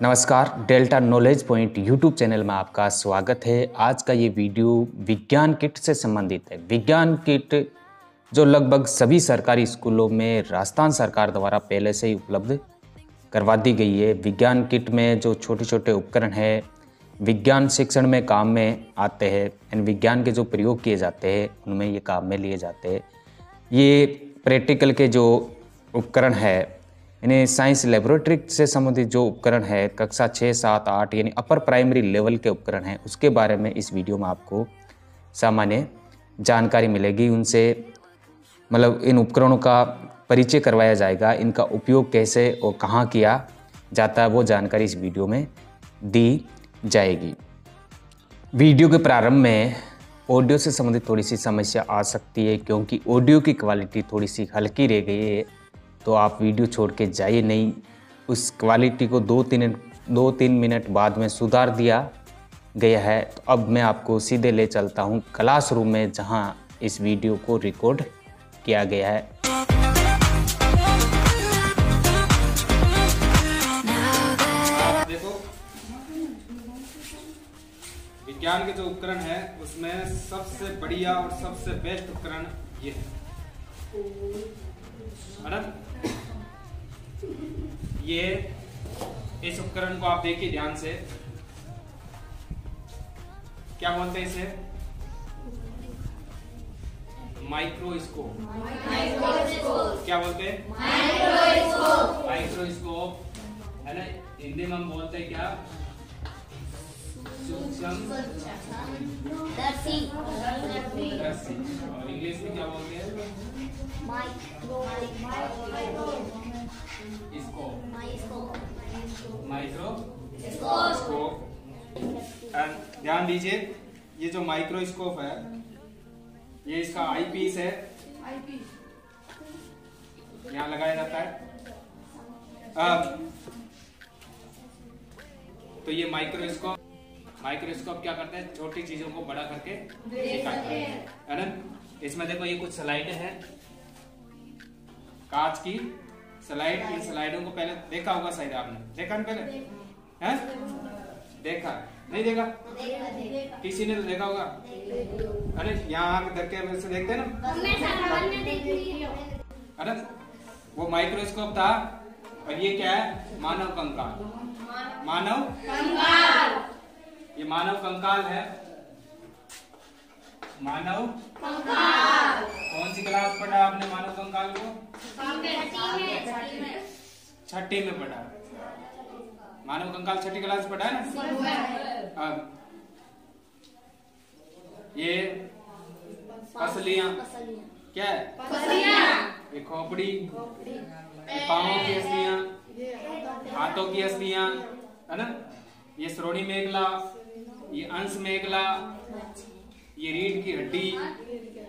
नमस्कार, delta knowledge point YouTube channel में आपका स्वागत है। आज का ये वीडियो विज्ञान किट से संबंधित है। विज्ञान किट जो लगभग सभी सरकारी स्कूलों में राजस्थान सरकार द्वारा पहले से ही उपलब्ध करवा दी गई है। विज्ञान किट में जो छोटे छोटे उपकरण हैं, विज्ञान शिक्षण में काम में आते हैं, इन विज्ञान के जो प्रयोग किए जाते हैं उनमें ये काम में लिए जाते हैं। ये प्रैक्टिकल के जो उपकरण है, इन्हें साइंस लेबोरेटरी से संबंधित जो उपकरण है कक्षा 6, 7, 8 यानी अपर प्राइमरी लेवल के उपकरण हैं, उसके बारे में इस वीडियो में आपको सामान्य जानकारी मिलेगी। उनसे मतलब इन उपकरणों का परिचय करवाया जाएगा, इनका उपयोग कैसे और कहाँ किया जाता है वो जानकारी इस वीडियो में दी जाएगी। वीडियो के प्रारंभ में ऑडियो से संबंधित थोड़ी सी समस्या आ सकती है, क्योंकि ऑडियो की क्वालिटी थोड़ी सी हल्की रह गई है, तो आप वीडियो छोड़ के जाइए नहीं। उस क्वालिटी को 2-3 मिनट बाद में सुधार दिया गया है। तो अब मैं आपको सीधे ले चलता हूँ क्लासरूम में, जहाँ इस वीडियो को रिकॉर्ड किया गया है। देखो, विज्ञान के जो उपकरण है उसमें सबसे बढ़िया और सबसे बेस्ट उपकरण ये है ना। ये इस उपकरण को आप देखिए ध्यान से, क्या बोलते हैं इसे? माइक्रोस्कोप। क्या बोलते हैं? माइक्रोस्कोप है ना। हिंदी में हम बोलते हैं क्या? सूक्ष्मदर्शी। और इंग्लिश में क्या बोलते हैं? माइक्रोस्कोप। ध्यान दीजिए, ये जो माइक्रोस्कोप है ये इसका आई पीस है, यहाँ लगाया जाता है। तो ये माइक्रोस्कोप क्या करता है? छोटी चीजों को बड़ा करके दिखाता है ना। इसमें देखो, ये कुछ स्लाइडें हैं, कांच की स्लाइड। इन स्लाइडों को पहले देखा होगा, शायद आपने देखा ना पहले? हैं? देखा नहीं? देखा? किसी ने तो देखा होगा। अरे यहाँ आके धर के वैसे देखते हैं ना। अरे वो माइक्रोस्कोप था, और ये क्या है? मानव कंकाल। मानव कंकाल। ये मानव कंकाल है। मानव कंकाल। कौन सी क्लास पढ़ा आपने मानव कंकाल को? छठी में पढ़ा। मानव कंकाल छठी क्लास पढ़ा है ना। ये पसलियां क्या है? ये खोपड़ी, पांवों की हस्तियां, हाथों की हस्तियां है ना। ये श्रोणी मेखला, ये अंश मेखला, ये रीढ़ की हड्डी,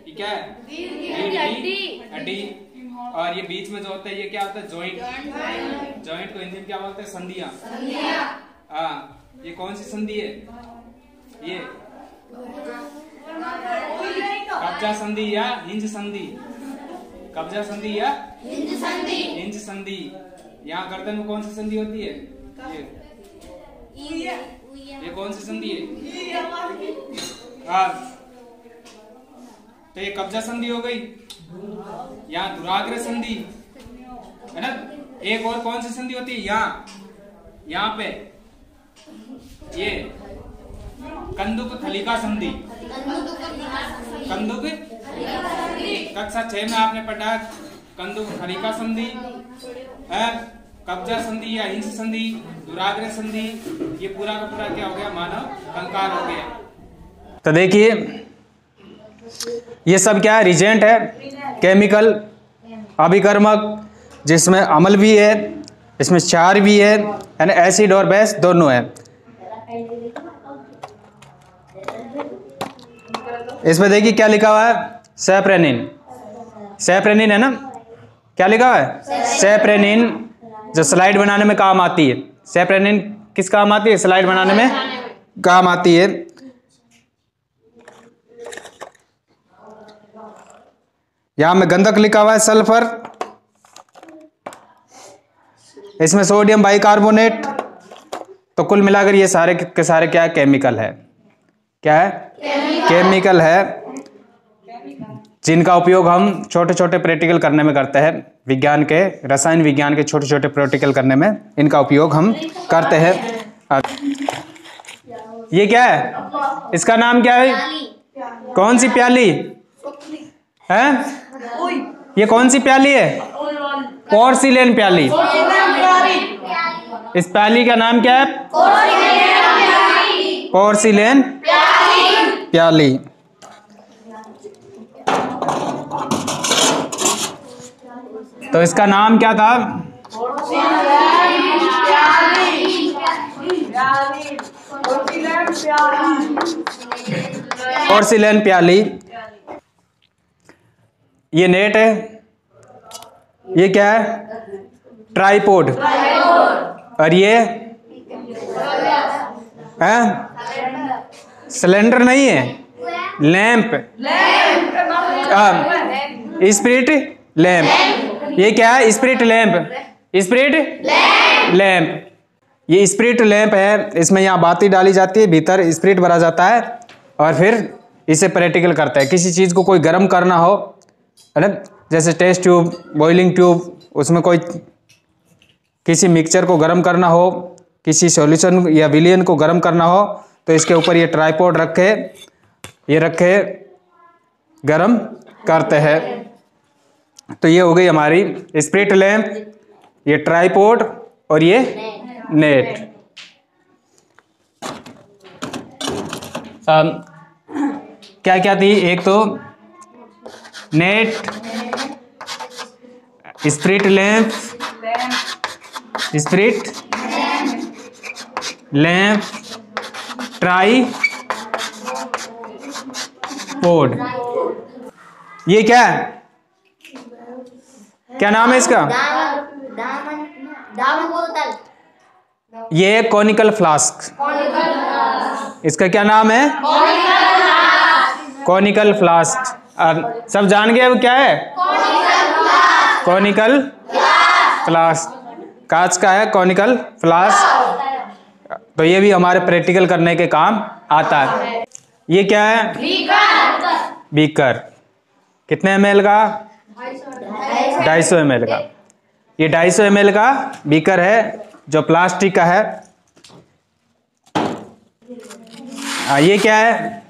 ये क्या है? रीढ़ की हड्डी। और ये बीच में जो होता है ये क्या होता है? जॉइंट। जॉइंट को हिंदी में क्या बोलते हैं? संधियां। ये कौन सी संधि है? ये कब्जा संधि या हिंज संधि? कब्जा संधि या हिंज संधि? हिंज संधि। यहाँ गर्दन में कौन सी संधि होती है? ये कौन सी संधि है? तो ये कब्जा संधि हो गई। यहाँ दुराग्र संधि है ना। एक और कौन सी संधि होती है? यहाँ पे ये कंदुक थलिका संधि। कंदुक कक्षा 6 में आपने पढ़ा कंदुक थलिका संधि है। कब्जा संधि या हिंस संधि, दुराग्र संधि, ये पूरा का पूरा क्या हो गया? मानव कंकाल हो गया। तो देखिए, ये सब क्या है? रिजेंट है, केमिकल, अभिकर्मक, जिसमें अम्ल भी है, इसमें क्षार भी है, यानी एसिड और बेस दोनों है। इसमें देखिए क्या लिखा हुआ है? सेप्रेनिन। सेप्रेनिन है ना। क्या लिखा हुआ है? सेप्रेनिन, जो स्लाइड बनाने में काम आती है। सेप्रेनिन किस काम आती है? स्लाइड बनाने में काम आती है। यहां में गंधक लिखा हुआ है, सल्फर। इसमें सोडियम बाइकार्बोनेट, तो कुल मिलाकर ये सारे के सारे क्या है, केमिकल है। क्या है? केमिकल है, जिनका उपयोग हम छोटे छोटे प्रैक्टिकल करने में करते हैं। विज्ञान के, रसायन विज्ञान के छोटे छोटे प्रैक्टिकल करने में इनका उपयोग हम करते हैं। ये क्या है? इसका नाम क्या है? कौन सी प्याली है? ये कौन सी प्याली है? पोर्सिलेन प्याली। इस प्याली का नाम क्या है? पोर्सिलेन प्याली। तो इसका नाम क्या था? पोर्सिलेन प्याली। ये नेट है। ये क्या है? ट्राइपॉड। और ये है सिलेंडर नहीं है, लैंप, स्पिरिट लैंप। ये क्या है? Spirit lamp. स्पिरिट लैंप, ये स्पिरिट लैंप है। इसमें यहाँ बाती डाली जाती है, भीतर स्पिरिट भरा जाता है और फिर इसे प्रैक्टिकल करता है। किसी चीज़ को कोई गर्म करना हो, है ना, जैसे टेस्ट ट्यूब, बॉइलिंग ट्यूब, उसमें कोई किसी मिक्सचर को गर्म करना हो, किसी सॉल्यूशन या विलियन को गर्म करना हो, तो इसके ऊपर ये ट्राइपॉड रखे गर्म करते हैं। तो ये हो गई हमारी स्पिरिट लैंप, ये ट्राइपॉड और ये नेट। क्या क्या थी? एक तो नेट, स्पिरिट लैंप, ट्राइपॉड। ये क्या है? क्या नाम है इसका? ये कॉनिकल फ्लास्क। इसका क्या नाम है? Conical flask. सब जान गए वो क्या है? Conical flask. कांच का है कॉनिकल फ्लास्क। तो ये भी हमारे प्रैक्टिकल करने के काम आता है। ये क्या है? बीकर। कितने ml का? 250 ml का। ये 250 ml का बीकर है जो प्लास्टिक का है। ये क्या है?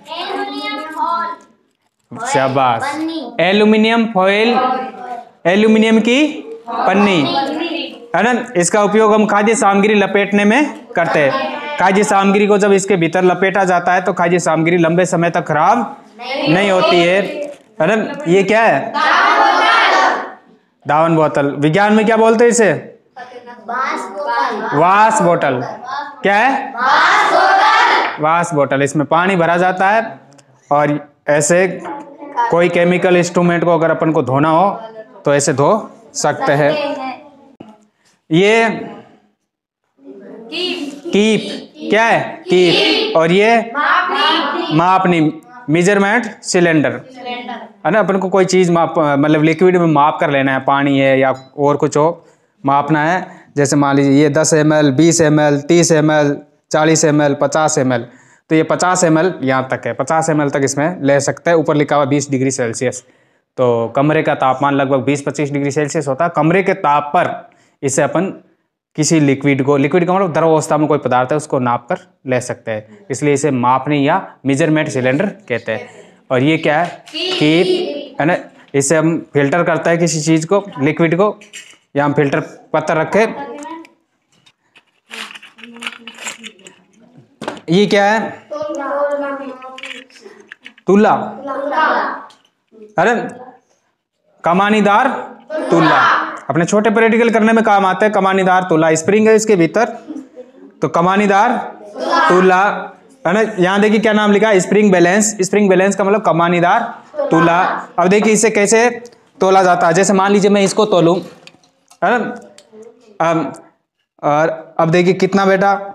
शाबाश, एल्यूमिनियम फॉइल, एल्यूमिनियम की पन्नी, है ना। इसका उपयोग हम खाद्य सामग्री लपेटने में करते हैं। खाद्य सामग्री को जब इसके भीतर लपेटा जाता है तो खाद्य सामग्री लंबे समय तक खराब नहीं होती है ना। ये क्या है? दावन बोतल। विज्ञान में क्या बोलते हैं इसे? वास बोतल। क्या है? वास बोतल। इसमें पानी भरा जाता है और ऐसे कोई केमिकल इंस्ट्रूमेंट को अगर अपन को धोना हो तो ऐसे धो सकते हैं। ये कीप। क्या है? कीप। और ये मापनी, मेजरमेंट सिलेंडर, है ना। अपन को कोई चीज माप, मतलब लिक्विड में माप कर लेना है, पानी है या और कुछ हो, मापना है। जैसे मान लीजिए ये 10 ml, 20 ml, 30 ml, 40 ml, 50 ml। तो ये 50 ml यहाँ तक है, 50 ml तक इसमें ले सकते हैं। ऊपर लिखा हुआ 20 डिग्री सेल्सियस। तो कमरे का तापमान लगभग 20-25 डिग्री सेल्सियस होता है। कमरे के ताप पर इसे अपन किसी लिक्विड का मतलब द्रव अवस्था में कोई पदार्थ है उसको नाप कर ले सकते हैं, इसलिए इसे मापनी या मेजरमेंट सिलेंडर कहते हैं। और ये क्या है? कीप, है ना। इसे हम फिल्टर करते हैं किसी चीज को, लिक्विड को, या हम फिल्टर पत्थर रखे। ये क्या है? तुला। अरे कमानीदार तुला, अपने छोटे प्रैक्टिकल करने में काम आते हैं। कमानीदार तुला, स्प्रिंग है इसके भीतर, तो कमानीदार तुला, है ना। यहाँ देखिए क्या नाम लिखा है? Spring balance. स्प्रिंग बैलेंस का मतलब कमानीदार तुला। अब देखिए इसे कैसे तोला जाता है। जैसे मान लीजिए मैं इसको तोलूं, है ना। और अब देखिए कितना बेटा?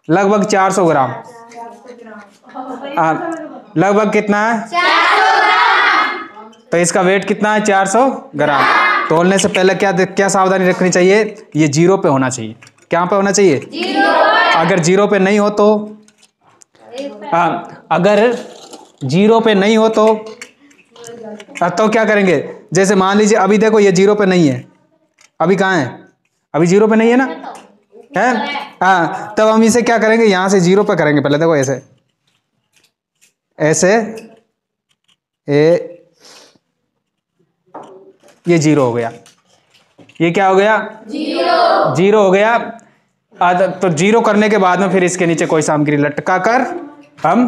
लगभग 400 ग्राम। लगभग कितना है? तो इसका वेट कितना है? 400 ग्राम। तोलने से पहले क्या सावधानी रखनी चाहिए? ये 0 पे होना चाहिए। क्या पे होना चाहिए? अगर 0 पे नहीं हो तो अगर 0 पे नहीं हो तो क्या करेंगे? जैसे मान लीजिए अभी देखो ये 0 पे नहीं है, अभी कहाँ है? अभी 0 पे नहीं है ना, है? हाँ, तब हम इसे क्या करेंगे? यहां से 0 पे करेंगे। पहले देखो ऐसे ऐसे ये 0 हो गया, ये क्या हो गया? 0 हो गया। तो 0 करने के बाद में फिर इसके नीचे कोई सामग्री लटका कर हम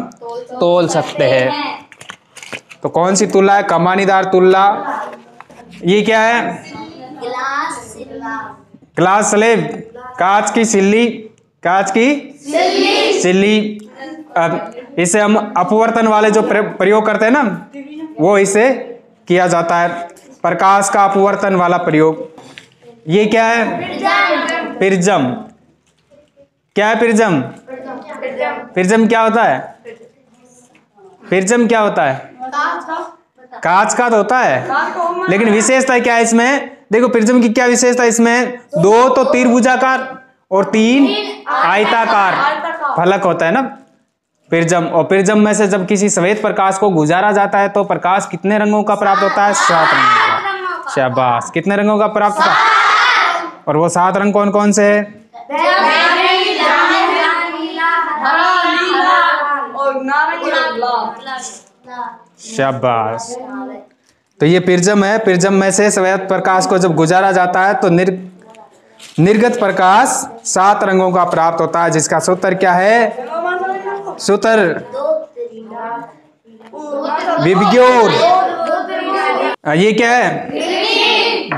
तोल सकते हैं। तो कौन सी तुला है? कमानीदार तुला। ये क्या है? ग्लास स्लेब, कांच की सिल्ली, कांच की सिल्ली। अब इसे हम अपवर्तन वाले जो प्रयोग करते हैं ना, वो इसे किया जाता है, प्रकाश का अपवर्तन वाला प्रयोग। ये क्या है? प्रिज्म। क्या है प्रिज्म? प्रिज्म क्या होता है? प्रिज्म क्या होता है? कांच का तो होता है, लेकिन विशेषता क्या है इसमें? देखो प्रिज्म की क्या विशेषता है इसमें? 2 तो त्रिभुजाकार और 3 आयताकार फलक होता है ना प्रिज्म। और प्रिज्म में से जब किसी श्वेत प्रकाश को गुजारा जाता है तो प्रकाश कितने रंगों का प्राप्त होता है? 7 रंगों का। शाबाश, कितने रंगों का प्राप्त होता है? और वो 7 रंग कौन कौन से है? शाबाश। तो ये प्रिज्म है। प्रिज्म में से श्वेत प्रकाश को जब गुजारा जाता है तो निर्गत प्रकाश 7 रंगों का प्राप्त होता है, जिसका सूत्र क्या है? सूत्र विबग्योर। ये क्या है?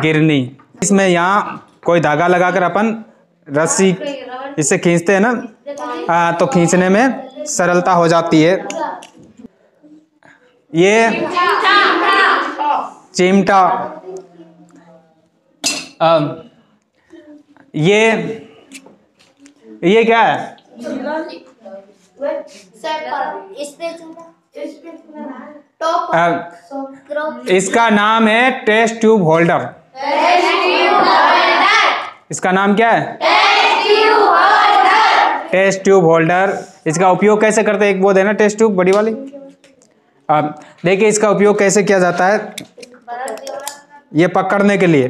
गिरनी। इसमें यहाँ कोई धागा लगाकर अपन रस्सी इससे खींचते हैं ना, तो खींचने में सरलता हो जाती है। ये चिमटा। ये क्या है? इसका नाम है टेस्ट ट्यूब होल्डर। इसका नाम क्या है? Test tube holder. इसका उपयोग कैसे करते हैं? एक वो देना टेस्ट ट्यूब बड़ी वाली। अब देखिए इसका उपयोग कैसे किया जाता है। ये पकड़ने के लिए,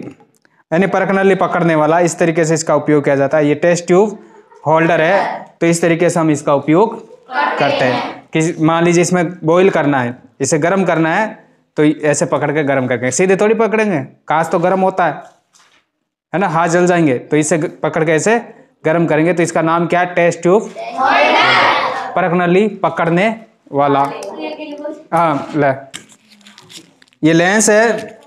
यानी परखनली पकड़ने वाला, इस तरीके से इसका उपयोग किया जाता है। ये टेस्ट ट्यूब होल्डर है, तो इस तरीके से हम इसका उपयोग करते हैं। कि मान लीजिए इसमें बॉईल करना है, इसे गर्म करना है, तो ऐसे पकड़ के गर्म करके, सीधे थोड़ी पकड़ेंगे, कांच तो गर्म होता है ना, हाथ जल जाएंगे। तो इसे पकड़ के ऐसे गर्म करेंगे। तो इसका नाम क्या है? टेस्ट ट्यूब, परखनली पकड़ने वाला। हाँ, ले ये लेंस है,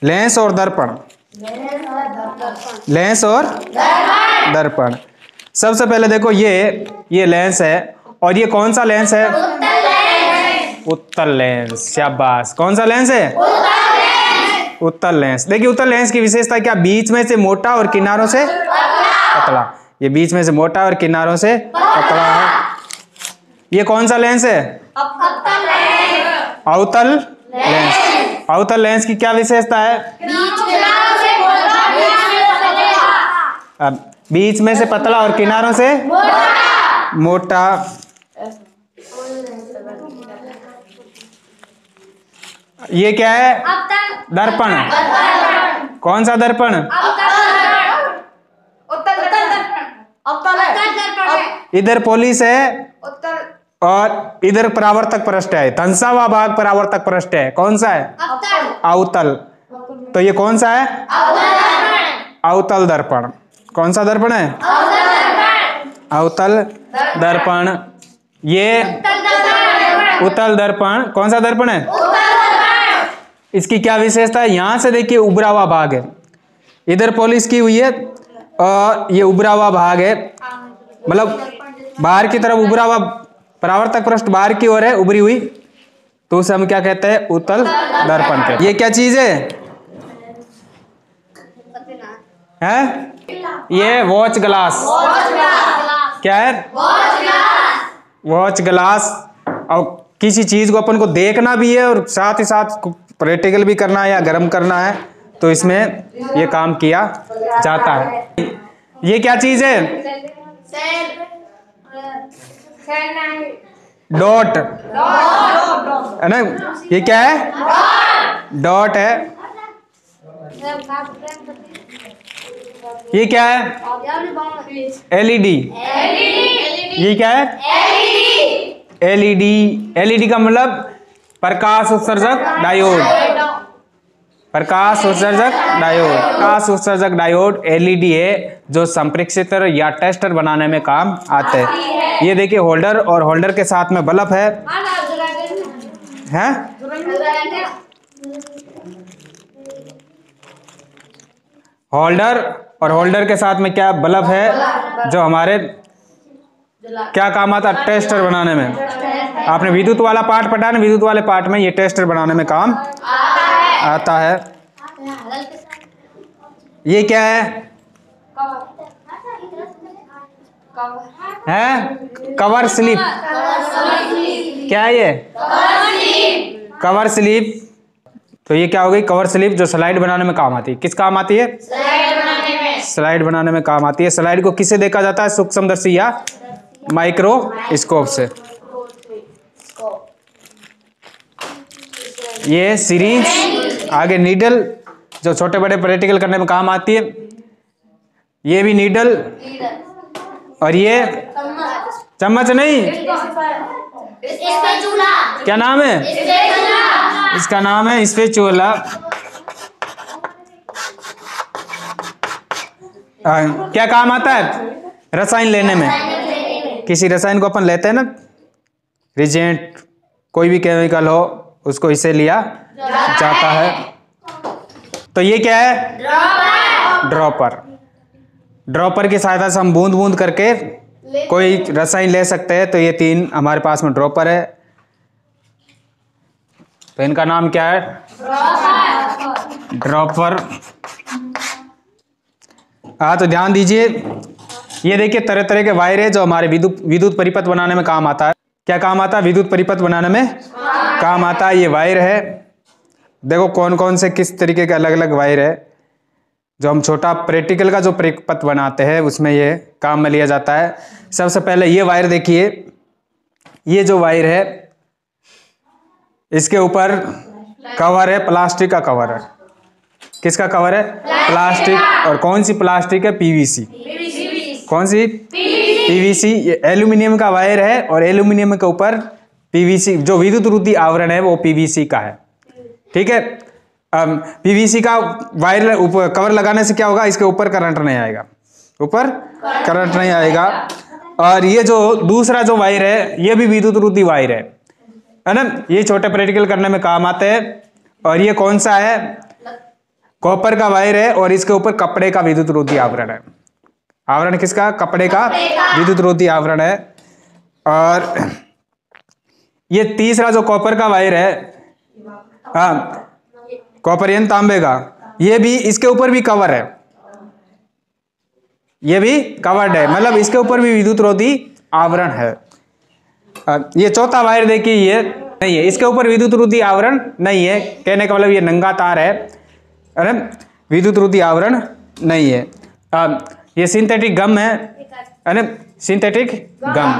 लेंस और दर्पण। लेंस और दर्पण। सबसे पहले देखो ये लेंस है, और ये कौन सा लेंस है? उत्तल लेंस। शाबाश, कौन सा लेंस है? उत्तल लेंस। देखिए उत्तल लेंस की विशेषता क्या? बीच में से मोटा और किनारों से पतला। ये बीच में से मोटा और किनारों से पतला है। ये कौन सा लेंस है? अवतल लेंस। अवतल लेंस की क्या विशेषता है? अब बीच में से पतला और किनारों से मोटा। ये क्या है? दर्पण। कौन सा दर्पण? इधर पोलिस है और इधर परावर्तक पृष्ठ है। धंसा हुआ भाग परावर्तक पृष्ठ है। कौन सा है? अवतल। तो ये कौन सा है? अवतल दर्पण। कौन सा दर्पण है? अवतल दर्पण। ये उत्तल दर्पण। कौन सा दर्पण है? इसकी क्या विशेषता है? यहां से देखिए उभरा हुआ भाग है, इधर पॉलिश की हुई है और ये उभरा हुआ भाग है, मतलब बाहर की तरफ उभरा हुआ परावर्तक पृष्ठ बाहर की ओर है, उभरी हुई, तो उसे हम क्या कहते हैं? उत्तल दर्पण कहते हैं। ये क्या चीज है? ये वॉच ग्लास। क्या है? Watch glass. और किसी चीज को अपन को देखना भी है और साथ ही साथ प्रैक्टिकल भी करना है या गर्म करना है, तो इसमें ये काम किया जाता है। ये क्या चीज है? डॉट है ना, ये क्या है? डॉट है। ये क्या है? एलईडी। ये क्या है? एलईडी। एलईडी का मतलब प्रकाश उत्सर्जक डायोड। प्रकाश उत्सर्जक डायोड। प्रकाश उत्सर्जक डायोड एलईडी है जो संप्रेक्षित्र या टेस्टर बनाने में काम आते हैं। ये देखिए होल्डर, और होल्डर के साथ में बल्ब है। हैं? होल्डर, और होल्डर के साथ में क्या बल्ब है जो हमारे क्या काम आता है? टेस्टर बनाने में। आपने विद्युत वाला पार्ट पढ़ा ना, विद्युत वाले पार्ट में ये टेस्टर बनाने में काम आता है। ये क्या है? Cover slip. क्या है ये? Cover slip. तो ये क्या हो गई? कवर स्लिप, जो स्लाइड बनाने में काम आती है। किस काम आती है? स्लाइड बनाने में काम आती है। स्लाइड को किससे देखा जाता है? सूक्ष्मदर्शी या माइक्रोस्कोप से। ये सीरीज, आगे नीडल जो छोटे बड़े प्रैक्टिकल करने में काम आती है। ये भी नीडल, और ये चम्मच नहीं, क्या नाम है इसका? नाम है स्पैचुला। क्या काम आता है? रसायन लेने में। किसी रसायन को अपन लेते हैं ना, रिजेंट, कोई भी केमिकल हो, उसको इसे लिया जाता है। तो ये क्या है? ड्रॉपर। ड्रॉपर की सहायता से हम बूंद बूंद करके कोई रसायन ले सकते हैं। तो ये 3 हमारे पास में ड्रॉपर है। तो इनका नाम क्या है? ड्रॉपर। हाँ, तो ध्यान दीजिए, ये देखिए तरह तरह के वायर है जो हमारे विद्युत परिपथ बनाने में काम आता है। क्या काम आता है? विद्युत परिपथ बनाने में काम आता है। ये वायर है, देखो कौन कौन से किस तरीके के अलग अलग वायर है जो हम छोटा प्रैक्टिकल का जो परिपथ बनाते हैं उसमें ये काम में लिया जाता है। सबसे पहले ये वायर देखिए, ये जो वायर है इसके ऊपर कवर है, प्लास्टिक का कवर है। किसका कवर है? प्लास्टिक। और कौन सी प्लास्टिक है? पीवीसी। कौन सी? पीवीसी। ये एल्यूमिनियम का वायर है, और एल्यूमिनियम के ऊपर पीवीसी, जो विद्युत रोधी आवरण है वो पीवीसी का है। ठीक है। पीवीसी का वायर ऊपर कवर लगाने से क्या होगा? इसके ऊपर करंट नहीं आएगा, ऊपर करंट नहीं आएगा। और ये जो दूसरा जो वायर है ये भी विद्युत रोधी वायर है ना, ये छोटे प्रैक्टिकल करने में काम आते हैं। और ये कौन सा है? कॉपर का वायर है, और इसके ऊपर कपड़े का विद्युत रोधी आवरण है। आवरण किसका? कपड़े का विद्युत रोधी आवरण है। और ये तीसरा जो कॉपर का वायर है, हाँ, कॉपर यानी तांबे का, ये भी, इसके ऊपर भी कवर है, ये भी कवर्ड है, मतलब इसके ऊपर भी विद्युत रोधी आवरण है। ये चौथा वायर देखिए, ये नहीं है, इसके ऊपर विद्युत रोधी आवरण नहीं है। कहने का मतलब ये नंगा तार है, अरे विद्युत रोधी आवरण नहीं है। ये सिंथेटिक गम है, अरे सिंथेटिक गम,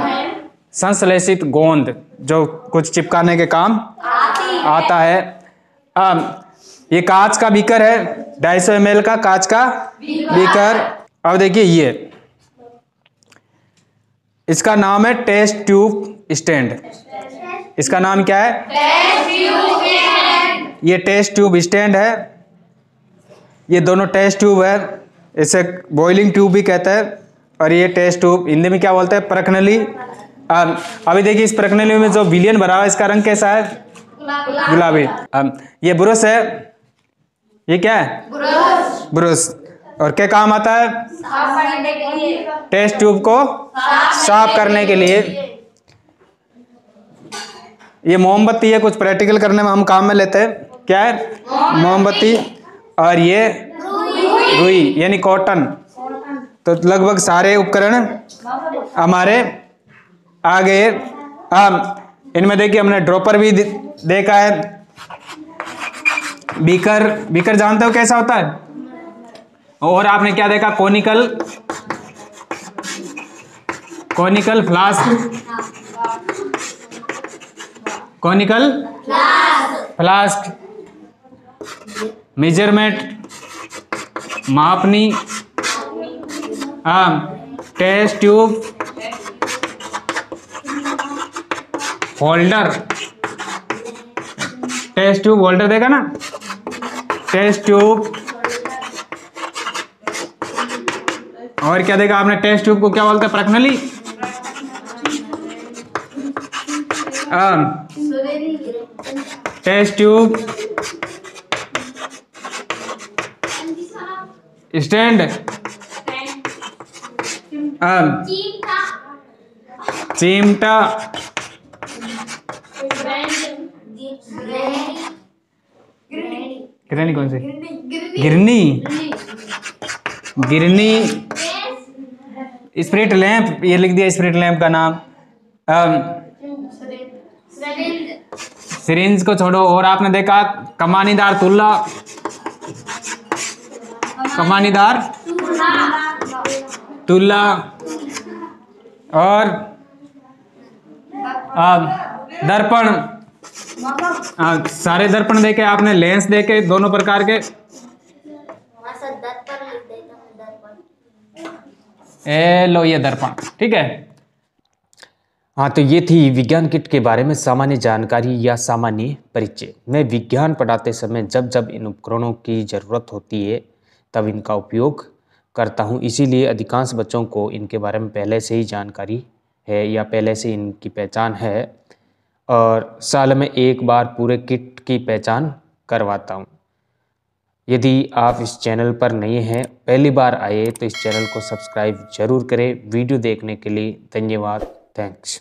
संश्लेषित गोंद जो कुछ चिपकाने के काम आता है। ये कांच का बीकर है, 250 ml का कांच का बीकर। अब देखिए ये, इसका नाम है टेस्ट ट्यूब स्टैंड। इसका नाम क्या है? Test tube stand. ये टेस्ट ट्यूब स्टैंड है, ये दोनों टेस्ट ट्यूब है, इसे बॉइलिंग ट्यूब भी कहते हैं। और ये टेस्ट ट्यूब हिंदी में क्या बोलते हैं? परखनली। अभी देखिए इस परखनली में जो विलियन भरा हुआ है इसका रंग कैसा है? गुलाबी। ये ब्रश है, ये क्या है? ब्रश। और क्या काम आता है? साफ करने के लिए, टेस्ट ट्यूब को साफ करने के लिए। ये मोमबत्ती है, कुछ प्रैक्टिकल करने में हम काम में लेते हैं। क्या है? मोमबत्ती। और ये रुई यानी कॉटन। तो लगभग सारे उपकरण हमारे आ गए। इनमें देखिए हमने ड्रॉपर भी देखा है, बीकर। बीकर जानते हो कैसा होता है? और आपने क्या देखा? Conical conical flask, conical flask, measurement मापनी, test tube, holder, test tube holder देखा ना, टेस्ट ट्यूब। और क्या देखा आपने, टेस्ट ट्यूब को क्या बोलते हैं प्रश्नली, टेस्ट ट्यूब, स्टैंड, चिमटा, गिरनी कौन सी, गिरनी, गिरनी, स्पिरिट लैंप, ये लिख दिया स्पिरिट लैंप का नाम। सिरिंज को छोड़ो, और आपने देखा कमानीदार तुल्ला, कमानीदार तुल्ला, और दर्पण, सारे दर्पण देखे आपने, लेंस देखे दोनों प्रकार के, ए लो ये दर्पण, ठीक है। हाँ, तो ये थी विज्ञान किट के बारे में सामान्य जानकारी या सामान्य परिचय। मैं विज्ञान पढ़ाते समय जब जब इन उपकरणों की ज़रूरत होती है तब इनका उपयोग करता हूँ, इसीलिए अधिकांश बच्चों को इनके बारे में पहले से ही जानकारी है या पहले से इनकी पहचान है, और साल में एक बार पूरे किट की पहचान करवाता हूँ। यदि आप इस चैनल पर नए हैं, पहली बार आए, तो इस चैनल को सब्सक्राइब जरूर करें। वीडियो देखने के लिए धन्यवाद। थैंक्स।